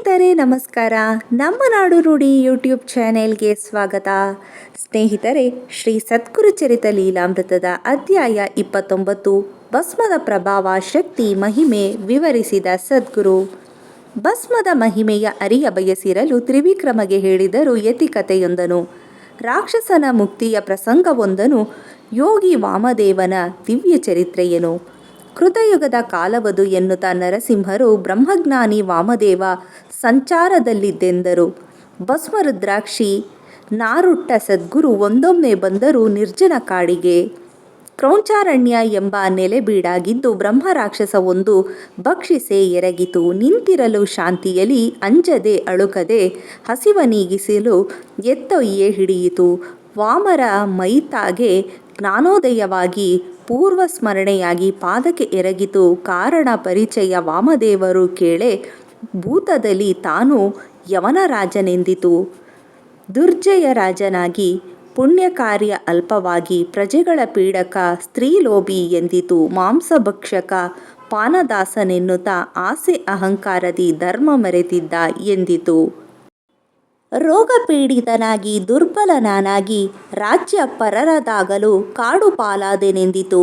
ಸ್ನೇಹಿತರೆ ನಮಸ್ಕಾರ. ನಮ್ಮ ನಾಡು ನುಡಿ ಯೂಟ್ಯೂಬ್ ಚಾನೆಲ್ಗೆ ಸ್ವಾಗತ. ಸ್ನೇಹಿತರೆ, ಶ್ರೀ ಸದ್ಗುರು ಚರಿತ ಲೀಲಾಮೃತದ ಅಧ್ಯಾಯ 29 ಭಸ್ಮದ ಪ್ರಭಾವ, ಶಕ್ತಿ, ಮಹಿಮೆ ವಿವರಿಸಿದ ಸದ್ಗುರು. ಭಸ್ಮದ ಮಹಿಮೆಯ ಅರಿಯ ಬಯಸಿರಲು ತ್ರಿವಿಕ್ರಮಗೆ ಹೇಳಿದರು ಯತಿಕತೆಯೊಂದನು. ರಾಕ್ಷಸನ ಮುಕ್ತಿಯ ಪ್ರಸಂಗವೊಂದನು. ಯೋಗಿ ವಾಮದೇವನ ದಿವ್ಯ ಚರಿತ್ರೆಯೇನು. ಕೃತಯುಗದ ಕಾಲವದು ಎನ್ನುತ್ತಾ ನರಸಿಂಹರು ಬ್ರಹ್ಮಜ್ಞಾನಿ ವಾಮದೇವ ಸಂಚಾರದಲ್ಲಿದ್ದೆಂದರು. ಭಸ್ಮರುದ್ರಾಕ್ಷಿ ನಾರುಟ್ಟ ಸದ್ಗುರು ಒಂದೊಮ್ಮೆ ಬಂದರು ನಿರ್ಜನ ಕಾಡಿಗೆ. ಕ್ರೌಂಚಾರಣ್ಯ ಎಂಬ ನೆಲೆಬೀಡಾಗಿದ್ದು ಬ್ರಹ್ಮರಾಕ್ಷಸ ಒಂದು ಭಕ್ಷಿಸೆ ಎರಗಿತು. ನಿಂತಿರಲು ಶಾಂತಿಯಲಿ ಅಂಜದೆ ಅಳುಕದೆ ಹಸಿವ ನೀಗಿಸಲು ಎತ್ತೊಯ್ಯೆ ಹಿಡಿಯಿತು. ವಾಮರ ಮೈತಾಗೆ ಜ್ಞಾನೋದಯವಾಗಿ ಪೂರ್ವ ಸ್ಮರಣೆಯಾಗಿ ಪಾದಕ್ಕೆ ಎರಗಿತು. ಕಾರಣ ಪರಿಚಯ ವಾಮದೇವರು ಕೇಳೆ ಭೂತದಲ್ಲಿ ತಾನು ಯವನರಾಜನೆಂದಿತು. ದುರ್ಜಯ ರಾಜನಾಗಿ ಪುಣ್ಯ ಕಾರ್ಯ ಅಲ್ಪವಾಗಿ ಪ್ರಜೆಗಳ ಪೀಡಕ ಸ್ತ್ರೀಲೋಭಿ ಎಂದಿತು. ಮಾಂಸಭಕ್ಷಕ ಪಾನದಾಸನೆನ್ನುತ್ತಾ ಆಸೆ ಅಹಂಕಾರದಿ ಧರ್ಮ ಮರೆತಿದ್ದ ಎಂದಿತು. ರೋಗಪೀಡಿತನಾಗಿ ದುರ್ಬಲನಾಗಿ ರಾಜ್ಯ ಪರರದಾಗಲು ಕಾಡು ಪಾಲಾದೆನೆಂದಿತು.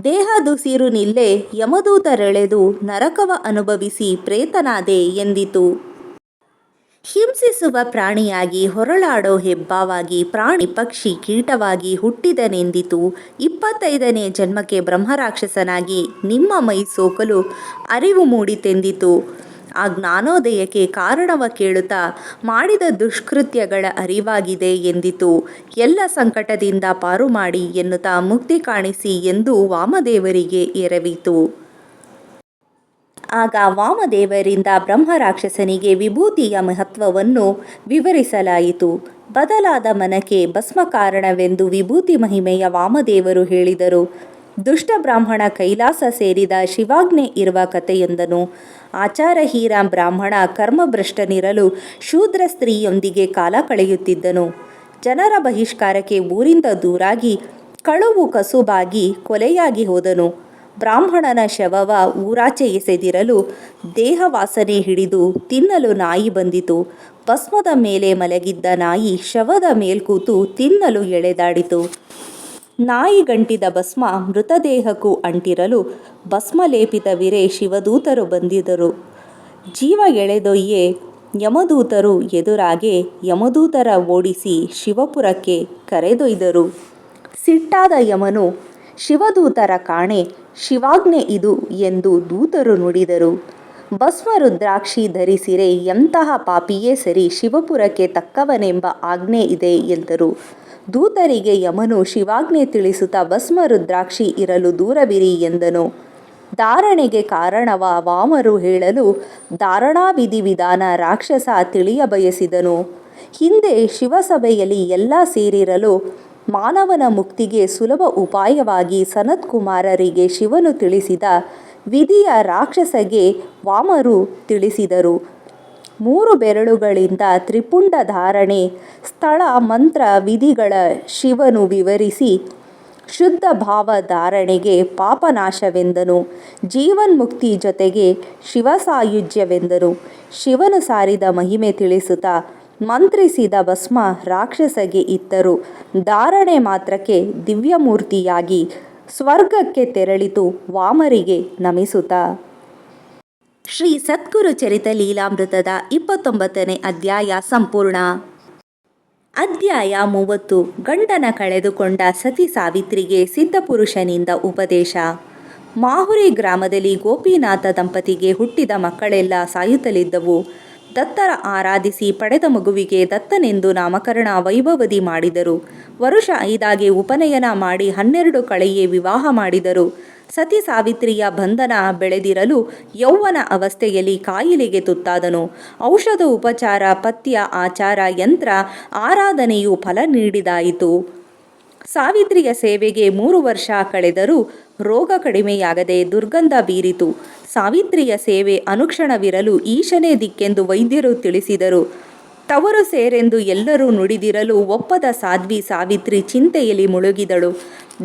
ದೇಹದುಸಿರು ನಿಲ್ಲೆ ಯಮದೂತರೆಳೆದು ನರಕವ ಅನುಭವಿಸಿ ಪ್ರೇತನಾದೆ ಎಂದಿತು. ಹಿಂಸಿಸುವ ಪ್ರಾಣಿಯಾಗಿ ಹೊರಳಾಡೋ ಹೆಬ್ಬಾವಾಗಿ ಪ್ರಾಣಿ ಪಕ್ಷಿ ಕೀಟವಾಗಿ ಹುಟ್ಟಿದನೆಂದಿತು. 25ನೇ ಜನ್ಮಕ್ಕೆ ಬ್ರಹ್ಮರಾಕ್ಷಸನಾಗಿ ನಿಮ್ಮ ಮೈ ಸೋಕಲು ಅರಿವು ಮೂಡಿತೆಂದಿತು. ಆ ಜ್ಞಾನೋದಯಕ್ಕೆ ಕಾರಣವ ಕೇಳುತ್ತಾ ಮಾಡಿದ ದುಷ್ಕೃತ್ಯಗಳ ಅರಿವಾಗಿದೆ ಎಂದಿತು. ಎಲ್ಲ ಸಂಕಟದಿಂದ ಪಾರು ಮಾಡಿ ಎನ್ನುತ್ತಾ ಮುಕ್ತಿ ಕಾಣಿಸಿ ಎಂದು ವಾಮದೇವರಿಗೆ ಎರವಿತು. ಆಗ ವಾಮದೇವರಿಂದ ಬ್ರಹ್ಮರಾಕ್ಷಸನಿಗೆ ವಿಭೂತಿಯ ಮಹತ್ವವನ್ನು ವಿವರಿಸಲಾಯಿತು. ಬದಲಾದ ಮನಕ್ಕೆ ಭಸ್ಮ ಕಾರಣವೆಂದು ವಿಭೂತಿ ಮಹಿಮೆಯ ವಾಮದೇವರು ಹೇಳಿದರು. ದುಷ್ಟ ಬ್ರಾಹ್ಮಣ ಕೈಲಾಸ ಸೇರಿದ ಶಿವಾಜ್ಞೆ ಇರುವ ಕಥೆಯೊಂದನು. ಆಚಾರಹೀನ ಬ್ರಾಹ್ಮಣ ಕರ್ಮಭ್ರಷ್ಟನಿರಲು ಶೂದ್ರ ಸ್ತ್ರೀಯೊಂದಿಗೆ ಕಾಲ ಕಳೆಯುತ್ತಿದ್ದನು. ಜನರ ಬಹಿಷ್ಕಾರಕ್ಕೆ ಊರಿಂದ ದೂರಾಗಿ ಕಳುವು ಕಸುಬಾಗಿ ಕೊಲೆಯಾಗಿ ಹೋದನು. ಬ್ರಾಹ್ಮಣನ ಶವವ ಊರಾಚೆ ಎಸೆದಿರಲು ದೇಹವಾಸನೆ ಹಿಡಿದು ತಿನ್ನಲು ನಾಯಿ ಬಂದಿತು. ಭಸ್ಮದ ಮೇಲೆ ಮಲಗಿದ್ದ ನಾಯಿ ಶವದ ಮೇಲ್ಕೂತು ತಿನ್ನಲು ಎಳೆದಾಡಿತು. ನಾಯಿ ಗಂಟಿದ ಭಸ್ಮ ಮೃತದೇಹಕ್ಕೂ ಅಂಟಿರಲು ಭಸ್ಮಲೇಪಿತವಿರೇ ಶಿವದೂತರು ಬಂದಿದ್ದರು. ಜೀವ ಎಳೆದೊಯ್ಯೆ ಯಮದೂತರು ಎದುರಾಗೆ ಯಮದೂತರ ಓಡಿಸಿ ಶಿವಪುರಕ್ಕೆ ಕರೆದೊಯ್ದರು. ಸಿಟ್ಟಾದ ಯಮನು ಶಿವದೂತರ ಕಾಣೆ ಶಿವಾಜ್ಞೆ ಇದು ಎಂದು ದೂತರು ನುಡಿದರು. ಭಸ್ಮ ರುದ್ರಾಕ್ಷಿ ಧರಿಸಿರೆ ಎಂತಹ ಪಾಪಿಯೇ ಸರಿ, ಶಿವಪುರಕ್ಕೆ ತಕ್ಕವನೆಂಬ ಆಜ್ಞೆ ಇದೆ ಎಂದರು. ದೂತರಿಗೆ ಯಮನು ಶಿವಾಜ್ಞೆ ತಿಳಿಸುತ್ತಾ ಭಸ್ಮ ರುದ್ರಾಕ್ಷಿ ಇರಲು ದೂರವಿರಿ ಎಂದನು. ಧಾರಣೆಗೆ ಕಾರಣವ ವಾಮರು ಹೇಳಲು ಧಾರಣಾ ವಿಧಿವಿಧಾನ ರಾಕ್ಷಸ ತಿಳಿಯ ಬಯಸಿದನು. ಹಿಂದೆ ಶಿವಸಭೆಯಲ್ಲಿ ಎಲ್ಲ ಸೇರಿರಲು ಮಾನವನ ಮುಕ್ತಿಗೆ ಸುಲಭ ಉಪಾಯವಾಗಿ ಸನತ್ಕುಮಾರರಿಗೆ ಶಿವನು ತಿಳಿಸಿದ ವಿಧಿಯ ರಾಕ್ಷಸಗೆ ವಾಮರು ತಿಳಿಸಿದರು. 3 ಬೆರಳುಗಳಿಂದ ತ್ರಿಪುಂಡ ಧಾರಣೆ ಸ್ಥಳ ಮಂತ್ರ ವಿಧಿಗಳ ಶಿವನು ವಿವರಿಸಿ ಶುದ್ಧ ಭಾವ ಧಾರಣೆಗೆ ಪಾಪನಾಶವೆಂದನು. ಜೀವನ್ಮುಕ್ತಿ ಜೊತೆಗೆ ಶಿವಸಾಯುಜ್ಯವೆಂದನು. ಶಿವನು ಸಾರಿದ ಮಹಿಮೆ ತಿಳಿಸುತ್ತಾ ಮಂತ್ರಿಸಿದ ಭಸ್ಮ ರಾಕ್ಷಸಗೆ ಇತ್ತರು. ಧಾರಣೆ ಮಾತ್ರಕ್ಕೆ ದಿವ್ಯಮೂರ್ತಿಯಾಗಿ ಸ್ವರ್ಗಕ್ಕೆ ತೆರಳಿತು ವಾಮರಿಗೆ ನಮಿಸುತ್ತಾ. ಶ್ರೀ ಸದ್ಗುರು ಚರಿತ ಲೀಲಾಮೃತದ 29ನೇ ಅಧ್ಯಾಯ ಸಂಪೂರ್ಣ. ಅಧ್ಯಾಯ 30 ಗಂಡನ ಕಳೆದುಕೊಂಡ ಸತಿ ಸಾವಿತ್ರಿಗೆ ಸಿದ್ಧಪುರುಷನಿಂದ ಉಪದೇಶ. ಮಾಹುರಿ ಗ್ರಾಮದಲ್ಲಿ ಗೋಪಿನಾಥ ದಂಪತಿಗೆ ಹುಟ್ಟಿದ ಮಕ್ಕಳೆಲ್ಲ ಸಾಯುತ್ತಲಿದ್ದವು. ದತ್ತರ ಆರಾಧಿಸಿ ಪಡೆದ ಮಗುವಿಗೆ ದತ್ತನೆಂದು ನಾಮಕರಣ ವೈಭವದಿ ಮಾಡಿದರು. ವರುಷ 5 ಉಪನಯನ ಮಾಡಿ 12 ಕಳೆಯೇ ವಿವಾಹ ಮಾಡಿದರು. ಸತಿ ಸಾವಿತ್ರಿಯ ಬಂಧನ ಬೆಳೆದಿರಲು ಯೌವನ ಅವಸ್ಥೆಯಲ್ಲಿ ಕಾಯಿಲೆಗೆ ತುತ್ತಾದನು. ಔಷಧ ಉಪಚಾರ ಪಥ್ಯ ಆಚಾರ ಯಂತ್ರ ಆರಾಧನೆಯು ಫಲ ನೀಡಿದಾಯಿತು. ಸಾವಿತ್ರಿಯ ಸೇವೆಗೆ 3 ವರ್ಷ ಕಳೆದರೂ ರೋಗ ಕಡಿಮೆಯಾಗದೆ ದುರ್ಗಂಧ ಬೀರಿತು. ಸಾವಿತ್ರಿಯ ಸೇವೆ ಅನುಕ್ಷಣವಿರಲು ಈಶನೇ ದಿಕ್ಕೆಂದು ವೈದ್ಯರು ತಿಳಿಸಿದರು. ತವರು ಸೇರೆಂದು ಎಲ್ಲರೂ ನುಡಿದಿರಲು ಒಪ್ಪದ ಸಾಧ್ವಿ ಸಾವಿತ್ರಿ ಚಿಂತೆಯಲ್ಲಿ ಮುಳುಗಿದಳು.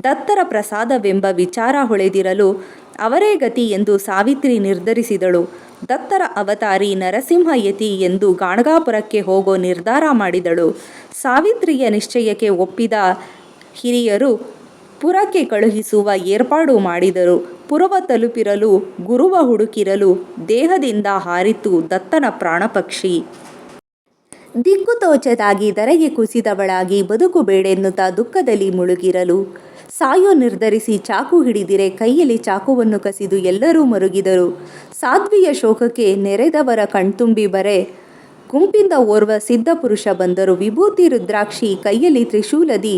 ದತ್ತರ ಪ್ರಸಾದವೆಂಬ ವಿಚಾರ ಹೊಳೆದಿರಲು ಅವರೇ ಗತಿ ಎಂದು ಸಾವಿತ್ರಿ ನಿರ್ಧರಿಸಿದಳು. ದತ್ತರ ಅವತಾರಿ ನರಸಿಂಹಯತಿ ಎಂದು ಗಾಣಗಾಪುರಕ್ಕೆ ಹೋಗೋ ನಿರ್ಧಾರ ಮಾಡಿದಳು. ಸಾವಿತ್ರಿಯ ನಿಶ್ಚಯಕ್ಕೆ ಒಪ್ಪಿದ ಹಿರಿಯರು ಪುರಕ್ಕೆ ಕಳುಹಿಸುವ ಏರ್ಪಾಡು ಮಾಡಿದರು. ಪುರವ ತಲುಪಿರಲು ಗುರುವ ಹುಡುಕಿರಲು ದೇಹದಿಂದ ಹಾರಿತು ದತ್ತನ ಪ್ರಾಣಪಕ್ಷಿ. ದಿಕ್ಕು ತೋಚದಾಗಿ ಧರೆಗೆ ಕುಸಿದವಳಾಗಿ ಬದುಕು ಬೇಡೆನ್ನುತ್ತಾ ದುಃಖದಲ್ಲಿ ಮುಳುಗಿರಲು ಸಾಯೋ ನಿರ್ಧರಿಸಿ ಚಾಕು ಹಿಡಿದಿರೆ ಕೈಯಲ್ಲಿ ಚಾಕುವನ್ನು ಕಸಿದು ಎಲ್ಲರೂ ಮರುಗಿದರು. ಸಾಧ್ವಿಯ ಶೋಕಕ್ಕೆ ನೆರೆದವರ ಕಣ್ತುಂಬಿ ಬರೆ ಗುಂಪಿಂದ ಓರ್ವ ಸಿದ್ಧ ಪುರುಷ ಬಂದರು. ವಿಭೂತಿ ರುದ್ರಾಕ್ಷಿ ಕೈಯಲ್ಲಿ ತ್ರಿಶೂಲದಿ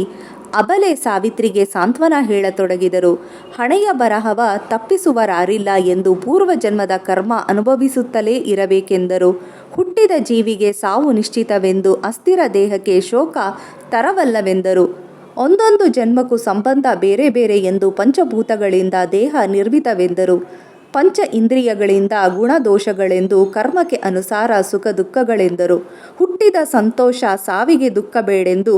ಅಬಲೆ ಸಾವಿತ್ರಿಗೆ ಸಾಂತ್ವನ ಹೇಳತೊಡಗಿದರು. ಹಣೆಯ ಬರಹವ ತಪ್ಪಿಸುವರಾರಿಲ್ಲ ಎಂದು ಪೂರ್ವ ಜನ್ಮದ ಕರ್ಮ ಅನುಭವಿಸುತ್ತಲೇ ಇರಬೇಕೆಂದರು. ಹುಟ್ಟಿದ ಜೀವಿಗೆ ಸಾವು ನಿಶ್ಚಿತವೆಂದು ಅಸ್ಥಿರ ದೇಹಕ್ಕೆ ಶೋಕ ತರವಲ್ಲವೆಂದರು. ಒಂದೊಂದು ಜನ್ಮಕ್ಕೂ ಸಂಬಂಧ ಬೇರೆ ಬೇರೆ ಎಂದು ಪಂಚಭೂತಗಳಿಂದ ದೇಹ ನಿರ್ಮಿತವೆಂದರು. ಪಂಚ ಇಂದ್ರಿಯಗಳಿಂದ ಗುಣದೋಷಗಳೆಂದು ಕರ್ಮಕ್ಕೆ ಅನುಸಾರ ಸುಖ ದುಃಖಗಳೆಂದರು. ಹುಟ್ಟಿದ ಸಂತೋಷ ಸಾವಿಗೆ ದುಃಖ ಬೇಡೆಂದು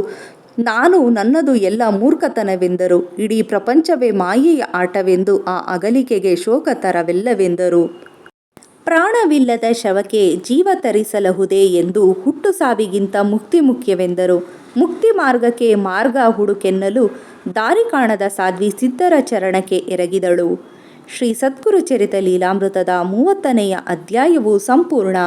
ನಾನು ನನ್ನದು ಎಲ್ಲ ಮೂರ್ಖತನವೆಂದರು. ಇಡೀ ಪ್ರಪಂಚವೇ ಮಾಯೆಯ ಆಟವೆಂದು ಆ ಅಗಲಿಕೆಗೆ ಶೋಕ ತರವೆಲ್ಲವೆಂದರು. ಪ್ರಾಣವಿಲ್ಲದ ಶವಕ್ಕೆ ಜೀವ ತರಿಸಲಹುದೇ ಎಂದು ಹುಟ್ಟು ಸಾವಿಗಿಂತ ಮುಕ್ತಿ ಮುಖ್ಯವೆಂದರು. ಮುಕ್ತಿ ಮಾರ್ಗಕ್ಕೆ ಮಾರ್ಗ ಹುಡುಕೆನ್ನಲು ದಾರಿ ಕಾಣದ ಸಾಧ್ವಿ ಸಿದ್ಧರ ಚರಣಕ್ಕೆ ಎರಗಿದಳು. ಶ್ರೀ ಸದ್ಗುರು ಚರಿತ ಲೀಲಾಮೃತದ 30ನೇ ಅಧ್ಯಾಯವು ಸಂಪೂರ್ಣ.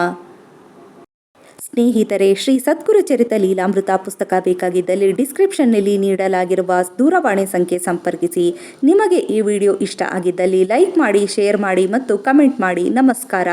ಸ್ನೇಹಿತರೆ, ಶ್ರೀ ಸದ್ಗುರು ಚರಿತ ಲೀಲಾಮೃತ ಪುಸ್ತಕ ಬೇಕಾಗಿದ್ದಲ್ಲಿ ಡಿಸ್ಕ್ರಿಪ್ಷನ್ನಲ್ಲಿ ನೀಡಲಾಗಿರುವ ದೂರವಾಣಿ ಸಂಖ್ಯೆ ಸಂಪರ್ಕಿಸಿ. ನಿಮಗೆ ಈ ವಿಡಿಯೋ ಇಷ್ಟ ಆಗಿದ್ದಲ್ಲಿ ಲೈಕ್ ಮಾಡಿ, ಶೇರ್ ಮಾಡಿ ಮತ್ತು ಕಮೆಂಟ್ ಮಾಡಿ. ನಮಸ್ಕಾರ.